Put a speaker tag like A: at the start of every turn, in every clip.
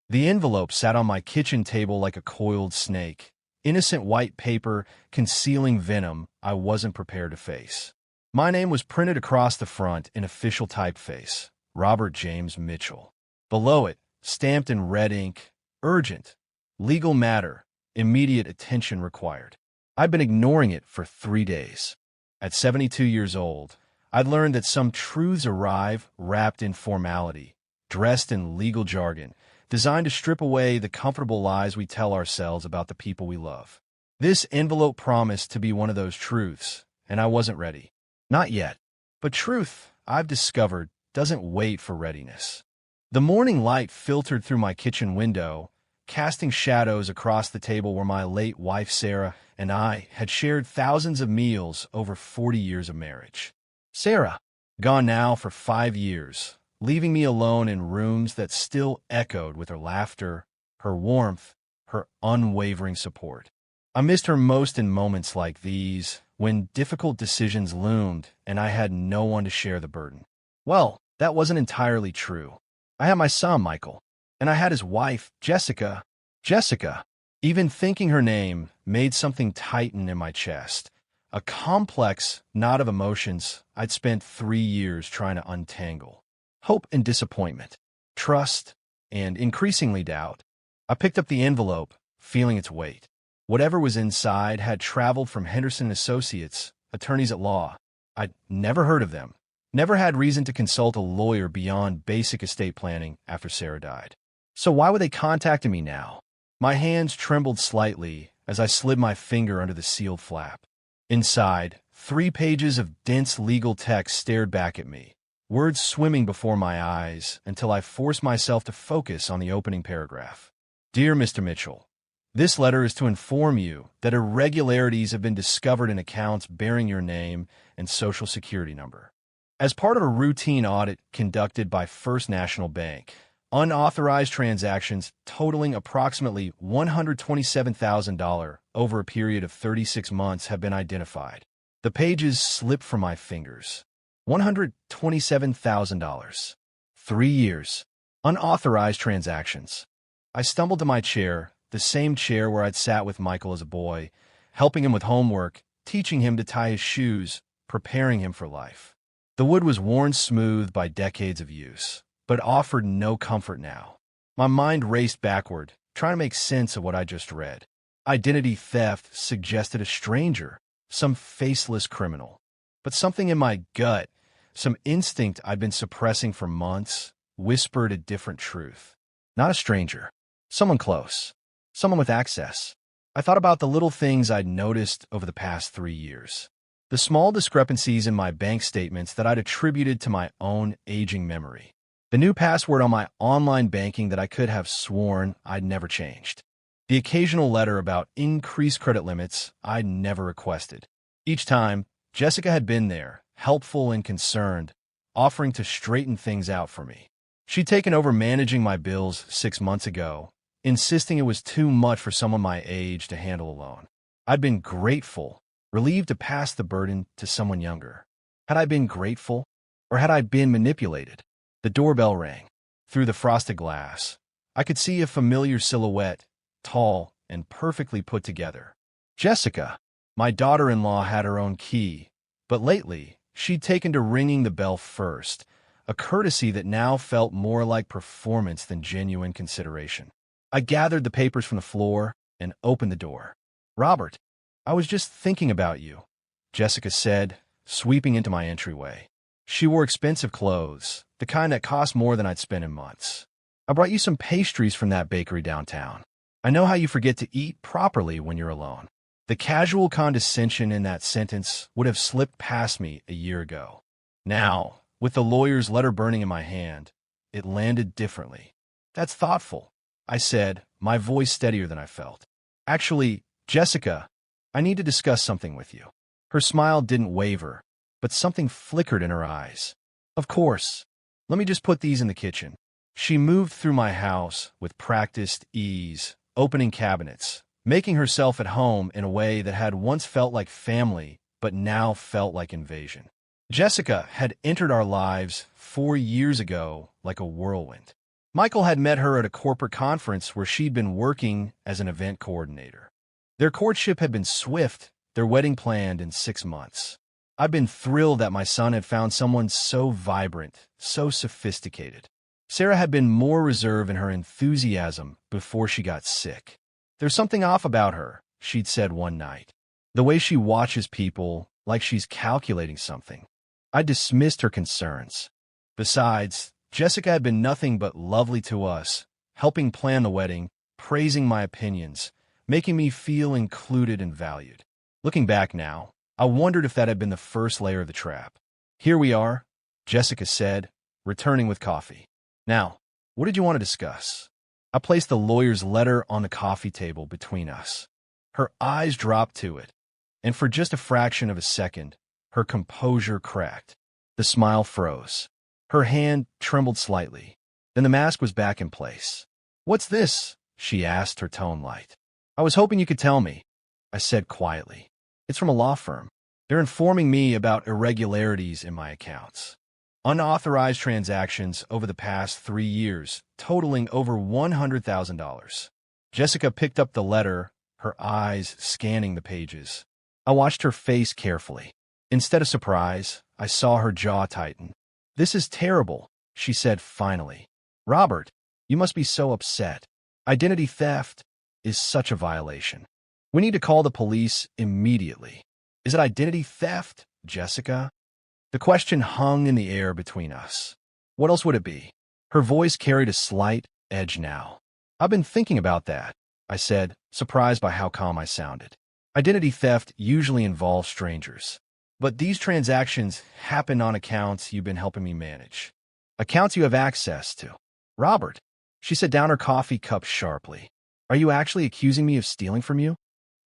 A: The envelope sat on my kitchen table like a coiled snake, innocent white paper concealing venom I wasn't prepared to face. My name was printed across the front in official typeface, Robert James Mitchell. Below it, stamped in red ink, urgent, legal matter, immediate attention required. I'd been ignoring it for 3 days. At 72 years old, I'd learned that some truths arrive wrapped in formality, dressed in legal jargon, designed to strip away the comfortable lies we tell ourselves about the people we love. This envelope promised to be one of those truths, and I wasn't ready. Not yet. But truth, I've discovered, doesn't wait for readiness. The morning light filtered through my kitchen window, casting shadows across the table where my late wife Sarah and I had shared thousands of meals over 40 years of marriage. Sarah, gone now for 5 years, leaving me alone in rooms that still echoed with her laughter, her warmth, her unwavering support. I missed her most in moments like these, when difficult decisions loomed and I had no one to share the burden. Well, that wasn't entirely true. I had my son, Michael, and I had his wife, Jessica. Jessica, even thinking her name, made something tighten in my chest. A complex knot of emotions I'd spent 3 years trying to untangle. Hope and disappointment, trust, and increasingly doubt. I picked up the envelope, feeling its weight. Whatever was inside had traveled from Henderson Associates, attorneys at law. I'd never heard of them. Never had reason to consult a lawyer beyond basic estate planning after Sarah died. So why were they contacting me now? My hands trembled slightly as I slid my finger under the sealed flap. Inside, 3 pages of dense legal text stared back at me, words swimming before my eyes until I forced myself to focus on the opening paragraph. Dear Mr. Mitchell, this letter is to inform you that irregularities have been discovered in accounts bearing your name and social security number. As part of a routine audit conducted by First National Bank, unauthorized transactions totaling approximately $127,000 over a period of 36 months have been identified. The pages slipped from my fingers. $127,000. 3 years. Unauthorized transactions. I stumbled to my chair, the same chair where I'd sat with Michael as a boy, helping him with homework, teaching him to tie his shoes, preparing him for life. The wood was worn smooth by decades of use, but offered no comfort now. My mind raced backward, trying to make sense of what I just read. Identity theft suggested a stranger, some faceless criminal. But something in my gut, some instinct I'd been suppressing for months, whispered a different truth. Not a stranger. Someone close. Someone with access. I thought about the little things I'd noticed over the past 3 years. The small discrepancies in my bank statements that I'd attributed to my own aging memory. The new password on my online banking that I could have sworn I'd never changed. The occasional letter about increased credit limits I'd never requested. Each time, Jessica had been there, helpful and concerned, offering to straighten things out for me. She'd taken over managing my bills 6 months ago, insisting it was too much for someone my age to handle alone. I'd been grateful, relieved to pass the burden to someone younger. Had I been grateful, or had I been manipulated? The doorbell rang. Through the frosted glass, I could see a familiar silhouette, tall and perfectly put together. Jessica. My daughter-in-law had her own key, but lately she'd taken to ringing the bell first, a courtesy that now felt more like performance than genuine consideration. I gathered the papers from the floor and opened the door. Robert, I was just thinking about you, Jessica said, sweeping into my entryway. She wore expensive clothes, the kind that cost more than I'd spent in months. I brought you some pastries from that bakery downtown. I know how you forget to eat properly when you're alone. The casual condescension in that sentence would have slipped past me a year ago. Now, with the lawyer's letter burning in my hand, it landed differently. That's thoughtful, I said, my voice steadier than I felt. Actually, Jessica, I need to discuss something with you. Her smile didn't waver, but something flickered in her eyes. Of course. Let me just put these in the kitchen. She moved through my house with practiced ease, opening cabinets, making herself at home in a way that had once felt like family, but now felt like invasion. Jessica had entered our lives 4 years ago like a whirlwind. Michael had met her at a corporate conference where she'd been working as an event coordinator. Their courtship had been swift, their wedding planned in 6 months. I'd been thrilled that my son had found someone so vibrant, so sophisticated. Sarah had been more reserved in her enthusiasm before she got sick. "There's something off about her," she'd said one night. "The way she watches people, like she's calculating something." I dismissed her concerns. Besides, Jessica had been nothing but lovely to us, helping plan the wedding, praising my opinions, making me feel included and valued. Looking back now, I wondered if that had been the first layer of the trap. "Here we are," Jessica said, returning with coffee. "Now, what did you want to discuss?" I placed the lawyer's letter on the coffee table between us. Her eyes dropped to it, and for just a fraction of a second, her composure cracked. The smile froze. Her hand trembled slightly. Then the mask was back in place. "What's this?" she asked, her tone light. "I was hoping you could tell me," I said quietly. "It's from a law firm. They're informing me about irregularities in my accounts. Unauthorized transactions over the past 3 years, totaling over $100,000. Jessica picked up the letter, her eyes scanning the pages. I watched her face carefully. Instead of surprise, I saw her jaw tighten. "This is terrible," she said finally. "Robert, you must be so upset. Identity theft is such a violation. We need to call the police immediately." "Is it identity theft, Jessica?" The question hung in the air between us. "What else would it be?" Her voice carried a slight edge now. "I've been thinking about that," I said, surprised by how calm I sounded. "Identity theft usually involves strangers. But these transactions happen on accounts you've been helping me manage. Accounts you have access to." "Robert," she set down her coffee cup sharply. "Are you actually accusing me of stealing from you?"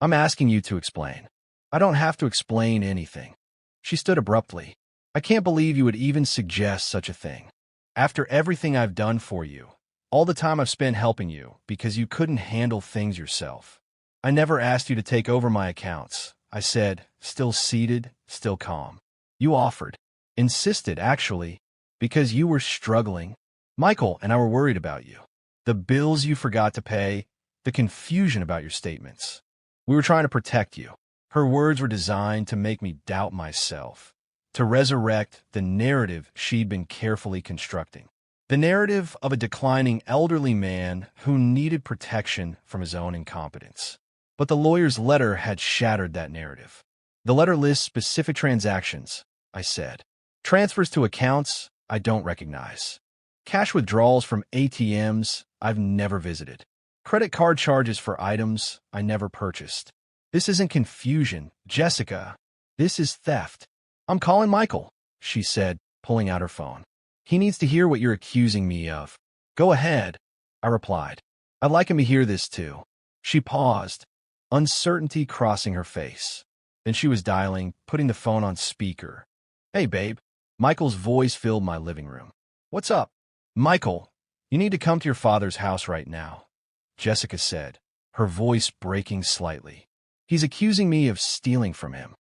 A: "I'm asking you to explain." "I don't have to explain anything." She stood abruptly. "I can't believe you would even suggest such a thing. After everything I've done for you, all the time I've spent helping you because you couldn't handle things yourself. I never asked you to take over my accounts," I said, still seated, still calm. "You offered. Insisted, actually, because you were struggling. Michael and I were worried about you. The bills you forgot to pay, the confusion about your statements. We were trying to protect you." Her words were designed to make me doubt myself, to resurrect the narrative she'd been carefully constructing. The narrative of a declining elderly man who needed protection from his own incompetence. But the lawyer's letter had shattered that narrative. "The letter lists specific transactions," I said. "Transfers to accounts I don't recognize. Cash withdrawals from ATMs I've never visited. Credit card charges for items I never purchased. This isn't confusion, Jessica. This is theft. I'm calling Michael," she said, pulling out her phone. "He needs to hear what you're accusing me of." "Go ahead," I replied. "I'd like him to hear this too." She paused, uncertainty crossing her face. Then she was dialing, putting the phone on speaker. "Hey, babe." Michael's voice filled my living room. "What's up?" "Michael, you need to come to your father's house right now," Jessica said, her voice breaking slightly. "He's accusing me of stealing from him."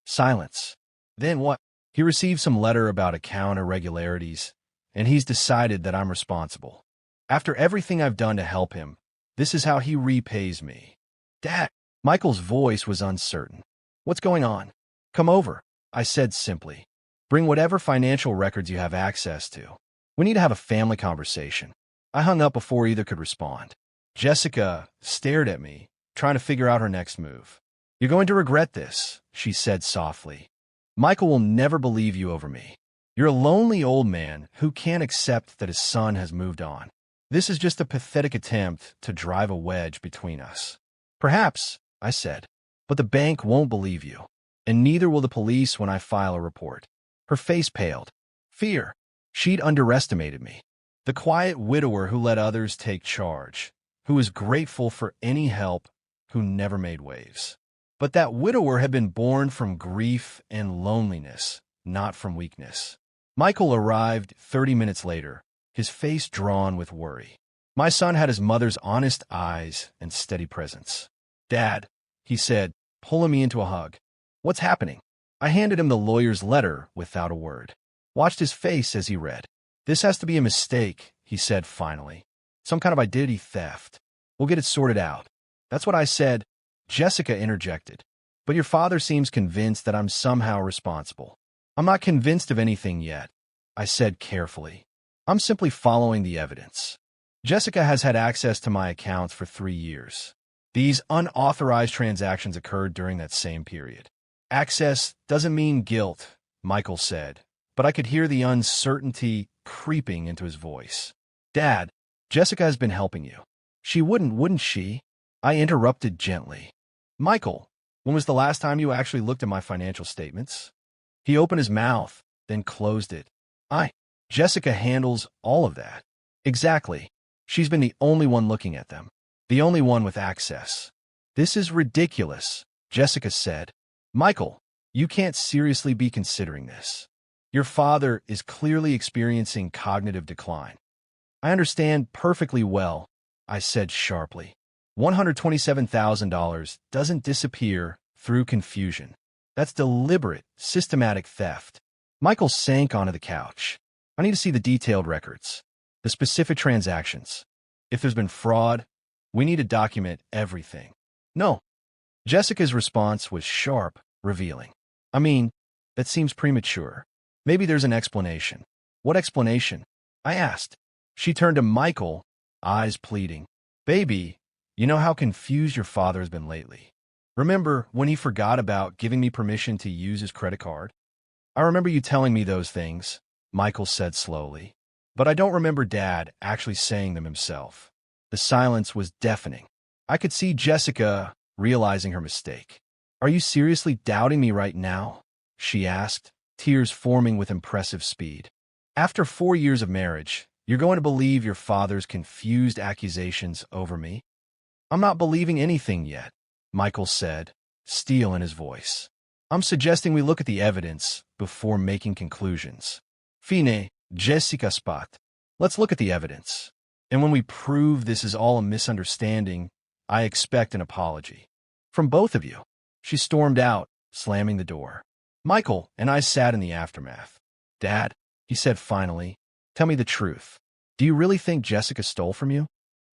A: Silence. "Then what?" "He received some letter about account irregularities, and he's decided that I'm responsible. After everything I've done to help him, this is how he repays me." "Dad." Michael's voice was uncertain. "What's going on?" "Come over," I said simply. "Bring whatever financial records you have access to. We need to have a family conversation." I hung up before either could respond. Jessica stared at me, trying to figure out her next move. "You're going to regret this," she said softly. "Michael will never believe you over me. You're a lonely old man who can't accept that his son has moved on. This is just a pathetic attempt to drive a wedge between us." "Perhaps," I said, "but the bank won't believe you, and neither will the police when I file a report." Her face paled. Fear. She'd underestimated me. The quiet widower who let others take charge, who was grateful for any help, who never made waves. But that widower had been born from grief and loneliness, not from weakness. Michael arrived 30 minutes later, his face drawn with worry. My son had his mother's honest eyes and steady presence. "Dad," he said, pulling me into a hug. "What's happening?" I handed him the lawyer's letter without a word. Watched his face as he read. "This has to be a mistake," he said finally. Some kind of identity theft. We'll get it sorted out. That's what I said, Jessica interjected. But your father seems convinced that I'm somehow responsible. I'm not convinced of anything yet, I said carefully. I'm simply following the evidence. Jessica has had access to my accounts for 3 years. These unauthorized transactions occurred during that same period. Access doesn't mean guilt, Michael said, but I could hear the uncertainty creeping into his voice. Dad, Jessica has been helping you. She wouldn't she? I interrupted gently. Michael, when was the last time you actually looked at my financial statements? He opened his mouth, then closed it. Jessica handles all of that. Exactly. She's been the only one looking at them. The only one with access. This is ridiculous, Jessica said. Michael, you can't seriously be considering this. Your father is clearly experiencing cognitive decline. I understand perfectly well, I said sharply. $127,000 doesn't disappear through confusion. That's deliberate, systematic theft. Michael sank onto the couch. I need to see the detailed records, the specific transactions. If there's been fraud, we need to document everything. No. Jessica's response was sharp, revealing. I mean, that seems premature. Maybe there's an explanation. What explanation? I asked. She turned to Michael, eyes pleading. Baby, you know how confused your father has been lately. Remember when he forgot about giving me permission to use his credit card? I remember you telling me those things, Michael said slowly. But I don't remember Dad actually saying them himself. The silence was deafening. I could see Jessica realizing her mistake. Are you seriously doubting me right now? She asked, tears forming with impressive speed. After 4 years of marriage, you're going to believe your father's confused accusations over me? I'm not believing anything yet, Michael said, steel in his voice. I'm suggesting we look at the evidence before making conclusions. Fine, Jessica Spot. Let's look at the evidence. And when we prove this is all a misunderstanding, I expect an apology. From both of you. She stormed out, slamming the door. Michael and I sat in the aftermath. Dad, he said finally, tell me the truth. Do you really think Jessica stole from you?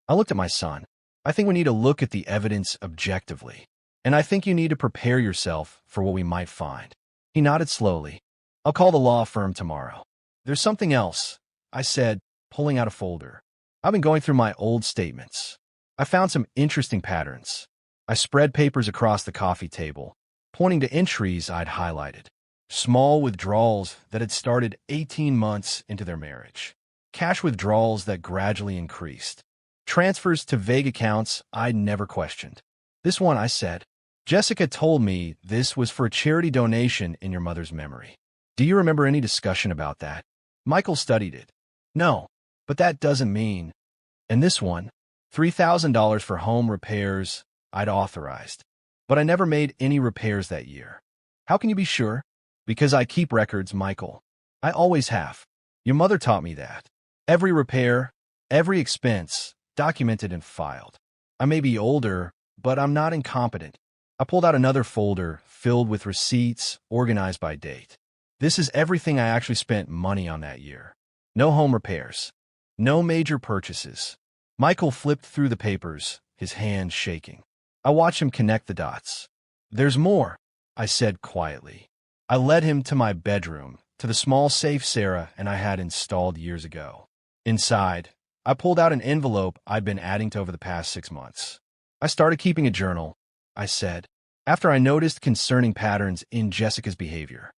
A: I looked at my son. I think we need to look at the evidence objectively. And I think you need to prepare yourself for what we might find. He nodded slowly. I'll call the law firm tomorrow. There's something else, I said, pulling out a folder. I've been going through my old statements. I found some interesting patterns. I spread papers across the coffee table, pointing to entries I'd highlighted. Small withdrawals that had started 18 months into their marriage. Cash withdrawals that gradually increased. Transfers to vague accounts I'd never questioned. This one, I said. Jessica told me this was for a charity donation in your mother's memory. Do you remember any discussion about that? Michael studied it. No, but that doesn't mean. And this one, $3,000 for home repairs I'd authorized. But I never made any repairs that year. How can you be sure? Because I keep records, Michael. I always have. Your mother taught me that. Every repair, every expense, documented and filed. I may be older, but I'm not incompetent. I pulled out another folder filled with receipts organized by date. This is everything I actually spent money on that year. No home repairs. No major purchases. Michael flipped through the papers, his hand shaking. I watched him connect the dots. There's more, I said quietly. I led him to my bedroom, to the small safe Sarah and I had installed years ago. Inside, I pulled out an envelope I'd been adding to over the past 6 months. I started keeping a journal, I said, after I noticed concerning patterns in Jessica's behavior.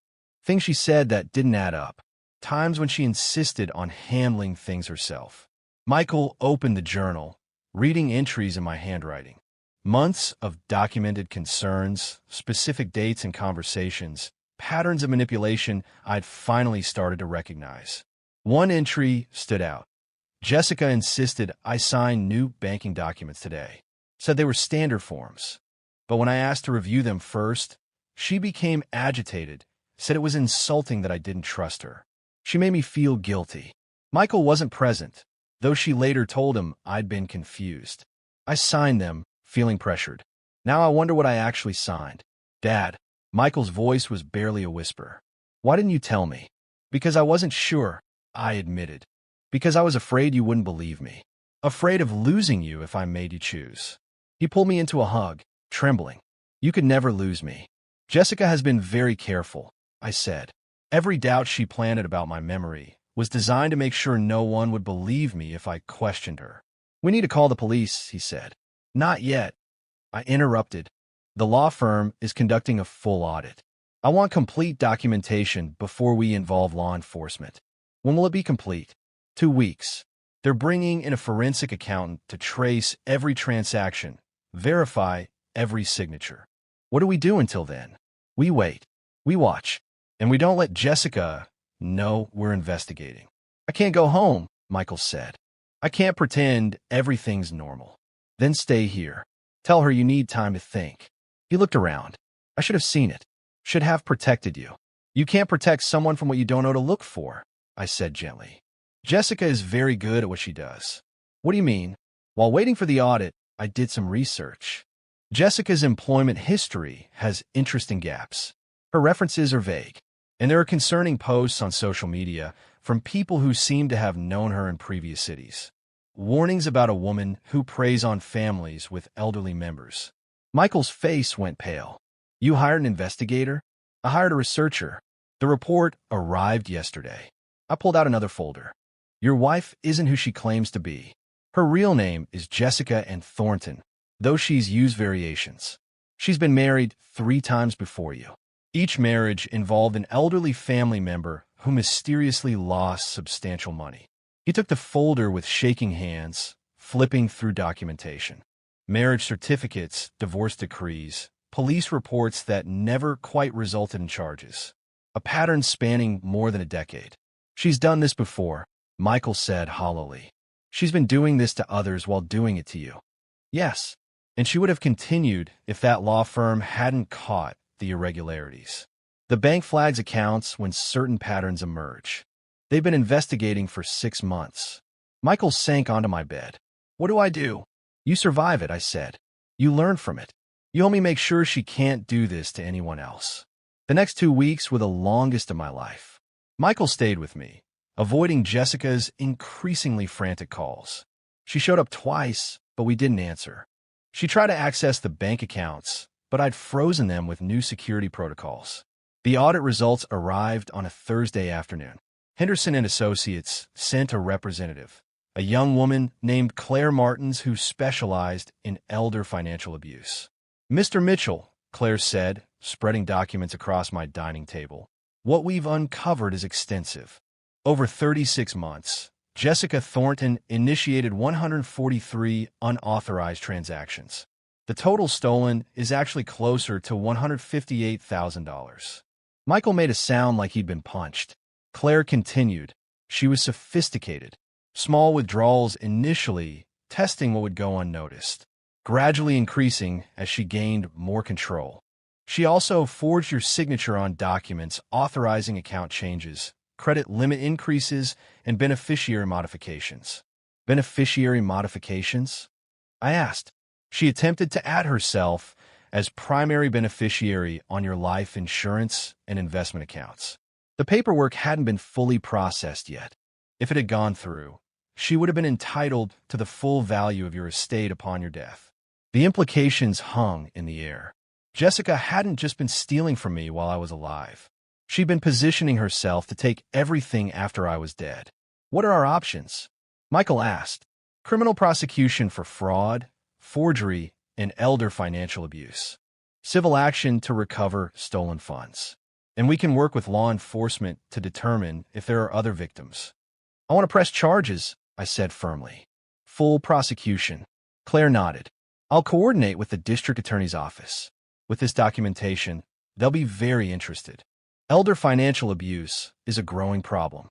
A: Things she said that didn't add up. Times when she insisted on handling things herself. Michael opened the journal, reading entries in my handwriting. Months of documented concerns, specific dates and conversations, patterns of manipulation I'd finally started to recognize. One entry stood out. Jessica insisted I sign new banking documents today. Said they were standard forms. But when I asked to review them first, she became agitated, said it was insulting that I didn't trust her. She made me feel guilty. Michael wasn't present, though she later told him I'd been confused. I signed them, feeling pressured. Now I wonder what I actually signed. Dad, Michael's voice was barely a whisper. Why didn't you tell me? Because I wasn't sure, I admitted. Because I was afraid you wouldn't believe me. Afraid of losing you if I made you choose. He pulled me into a hug, trembling. You could never lose me. Jessica has been very careful, I said. Every doubt she planted about my memory was designed to make sure no one would believe me if I questioned her. We need to call the police, he said. Not yet. I interrupted. The law firm is conducting a full audit. I want complete documentation before we involve law enforcement. When will it be complete? 2 weeks. They're bringing in a forensic accountant to trace every transaction, verify every signature. What do we do until then? We wait. We watch. And we don't let Jessica know we're investigating. I can't go home, Michael said. I can't pretend everything's normal. Then stay here. Tell her you need time to think. He looked around. I should have seen it. Should have protected you. You can't protect someone from what you don't know to look for, I said gently. Jessica is very good at what she does. What do you mean? While waiting for the audit, I did some research. Jessica's employment history has interesting gaps. Her references are vague, and there are concerning posts on social media from people who seem to have known her in previous cities. Warnings about a woman who preys on families with elderly members. Michael's face went pale. You hired an investigator? I hired a researcher. The report arrived yesterday. I pulled out another folder. Your wife isn't who she claims to be. Her real name is Jessica Ann Thornton, though she's used variations. She's been married 3 times before you. Each marriage involved an elderly family member who mysteriously lost substantial money. He took the folder with shaking hands, flipping through documentation. Marriage certificates, divorce decrees, police reports that never quite resulted in charges. A pattern spanning more than a decade. She's done this before, Michael said hollowly. She's been doing this to others while doing it to you. Yes, and she would have continued if that law firm hadn't caught the irregularities. The bank flags accounts when certain patterns emerge. They've been investigating for 6 months. Michael sank onto my bed. What do I do? You survive it, I said. You learn from it. You help me make sure she can't do this to anyone else. The next 2 weeks were the longest of my life. Michael stayed with me, avoiding Jessica's increasingly frantic calls. She showed up twice, but we didn't answer. She tried to access the bank accounts, but I'd frozen them with new security protocols. The audit results arrived on a Thursday afternoon. Henderson and Associates sent a representative, a young woman named Claire Martins who specialized in elder financial abuse. Mr. Mitchell, Claire said, spreading documents across my dining table. What we've uncovered is extensive. Over 36 months, Jessica Thornton initiated 143 unauthorized transactions. The total stolen is actually closer to $158,000. Michael made a sound like he'd been punched. Claire continued. She was sophisticated. Small withdrawals initially, testing what would go unnoticed, gradually increasing as she gained more control. She also forged your signature on documents authorizing account changes, credit limit increases, and beneficiary modifications. Beneficiary modifications? I asked. She attempted to add herself as primary beneficiary on your life insurance and investment accounts. The paperwork hadn't been fully processed yet. If it had gone through, she would have been entitled to the full value of your estate upon your death. The implications hung in the air. Jessica hadn't just been stealing from me while I was alive. She'd been positioning herself to take everything after I was dead. What are our options? Michael asked. Criminal prosecution for fraud, forgery, and elder financial abuse. Civil action to recover stolen funds. And we can work with law enforcement to determine if there are other victims. I want to press charges, I said firmly. Full prosecution. Claire nodded. I'll coordinate with the district attorney's office. With this documentation, they'll be very interested. Elder financial abuse is a growing problem.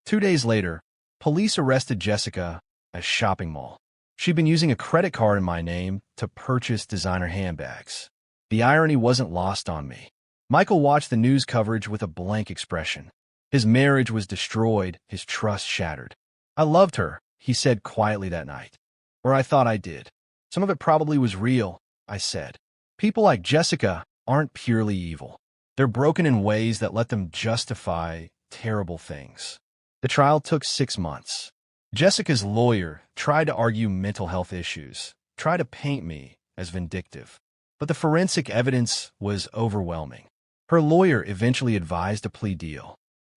A: 2 days later, police arrested Jessica at a shopping mall. She'd been using a credit card in my name to purchase designer handbags. The irony wasn't lost on me. Michael watched the news coverage with a blank expression. His marriage was destroyed, his trust shattered. I loved her, he said quietly that night. Or I thought I did. Some of it probably was real, I said. People like Jessica aren't purely evil. They're broken in ways that let them justify terrible things. The trial took 6 months. Jessica's lawyer tried to argue mental health issues, tried to paint me as vindictive. But the forensic evidence was overwhelming. Her lawyer eventually advised a plea deal.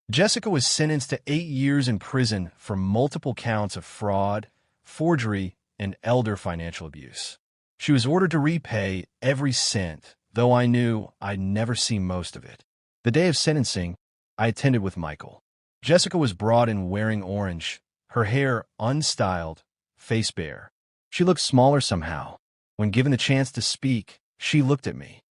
A: Jessica was sentenced to 8 years in prison for multiple counts of fraud, forgery, and elder financial abuse. She was ordered to repay every cent, though I knew I'd never see most of it. The day of sentencing, I attended with Michael. Jessica was brought in wearing orange, her hair unstyled, face bare. She looked smaller somehow. When given the chance to speak, she looked at me.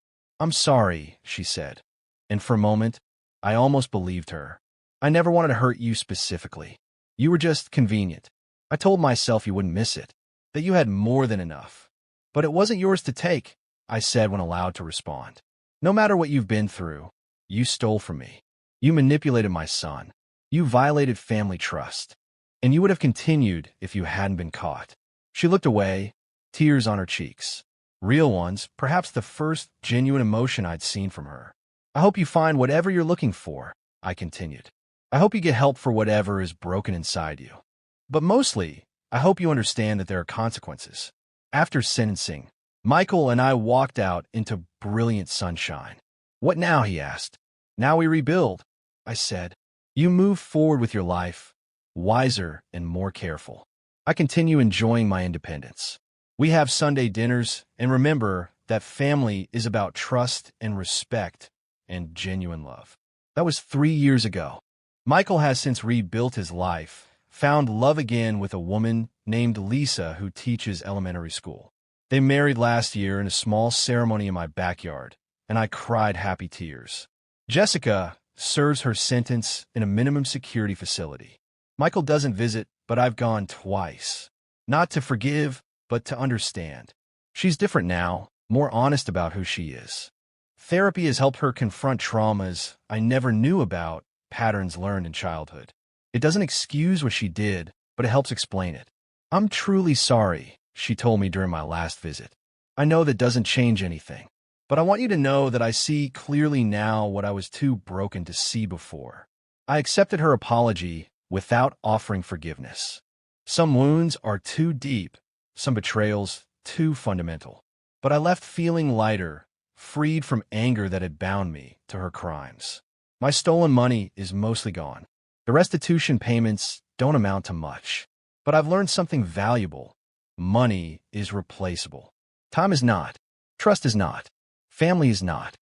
A: "I'm sorry," she said. And for a moment, I almost believed her. "I never wanted to hurt you specifically. You were just convenient. I told myself you wouldn't miss it, that you had more than enough. But it wasn't yours to take," I said when allowed to respond. "No matter what you've been through, you stole from me. You manipulated my son. You violated family trust. And you would have continued if you hadn't been caught." She looked away, tears on her cheeks. Real ones, perhaps the first genuine emotion I'd seen from her. "I hope you find whatever you're looking for," I continued. "I hope you get help for whatever is broken inside you. But mostly, I hope you understand that there are consequences." After sentencing, Michael and I walked out into brilliant sunshine. "What now?" he asked. "Now we rebuild," I said. "You move forward with your life, wiser and more careful. I continue enjoying my independence. We have Sunday dinners, and remember that family is about trust and respect and genuine love." That was 3 years ago. Michael has since rebuilt his life, found love again with a woman named Lisa who teaches elementary school. They married last year in a small ceremony in my backyard, and I cried happy tears. Jessica serves her sentence in a minimum security facility. Michael doesn't visit, but I've gone twice. Not to forgive, but to understand. She's different now, more honest about who she is. Therapy has helped her confront traumas I never knew about, patterns learned in childhood. It doesn't excuse what she did, but it helps explain it. "I'm truly sorry," she told me during my last visit. "I know that doesn't change anything, but I want you to know that I see clearly now what I was too broken to see before." I accepted her apology without offering forgiveness. Some wounds are too deep, some betrayals too fundamental. But I left feeling lighter, freed from anger that had bound me to her crimes. My stolen money is mostly gone. The restitution payments don't amount to much. But I've learned something valuable. Money is replaceable. Time is not. Trust is not. Family is not.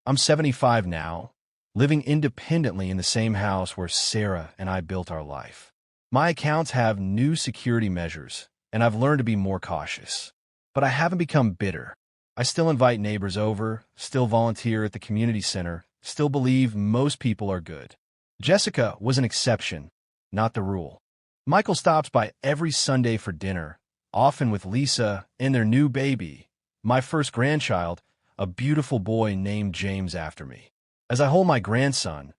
A: I'm 75 now, living independently in the same house where Sarah and I built our life. My accounts have new security measures, and I've learned to be more cautious. But I haven't become bitter. I still invite neighbors over, still volunteer at the community center, still believe most people are good. Jessica was an exception, not the rule. Michael stops by every Sunday for dinner, often with Lisa and their new baby, my first grandchild, a beautiful boy named James after me. As I hold my grandson,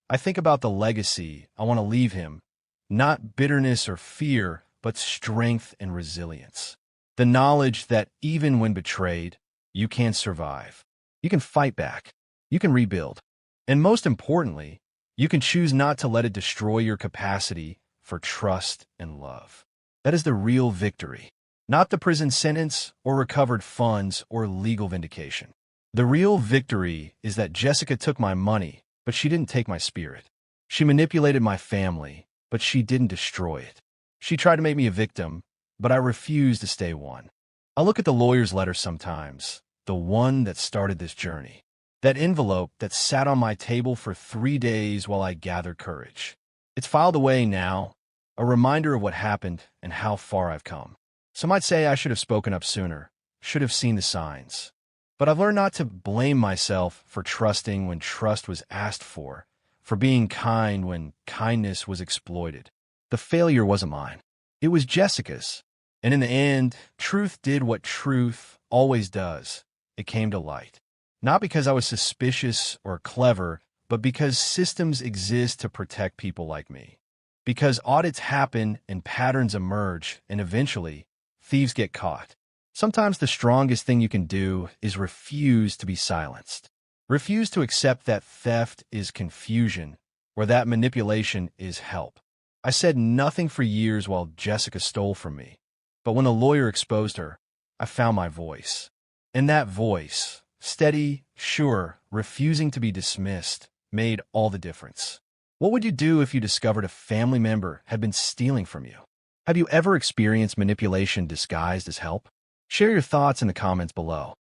A: I think about the legacy I want to leave him, not bitterness or fear, but strength and resilience. The knowledge that even when betrayed, you can survive. You can fight back. You can rebuild. And most importantly, you can choose not to let it destroy your capacity for trust and love. That is the real victory, not the prison sentence or recovered funds or legal vindication. The real victory is that Jessica took my money, but she didn't take my spirit. She manipulated my family, but she didn't destroy it. She tried to make me a victim, but I refused to stay one. I look at the lawyer's letter sometimes, the one that started this journey. That envelope that sat on my table for 3 days while I gathered courage. It's filed away now, a reminder of what happened and how far I've come. Some might say I should have spoken up sooner, should have seen the signs. But I've learned not to blame myself for trusting when trust was asked for being kind when kindness was exploited. The failure wasn't mine. It was Jessica's. And in the end, truth did what truth always does. It came to light. Not because I was suspicious or clever, but because systems exist to protect people like me. Because audits happen and patterns emerge, and eventually, thieves get caught. Sometimes the strongest thing you can do is refuse to be silenced. Refuse to accept that theft is confusion, or that manipulation is help. I said nothing for years while Jessica stole from me. But when a lawyer exposed her, I found my voice. And that voice, steady, sure, refusing to be dismissed, made all the difference. What would you do if you discovered a family member had been stealing from you? Have you ever experienced manipulation disguised as help? Share your thoughts in the comments below.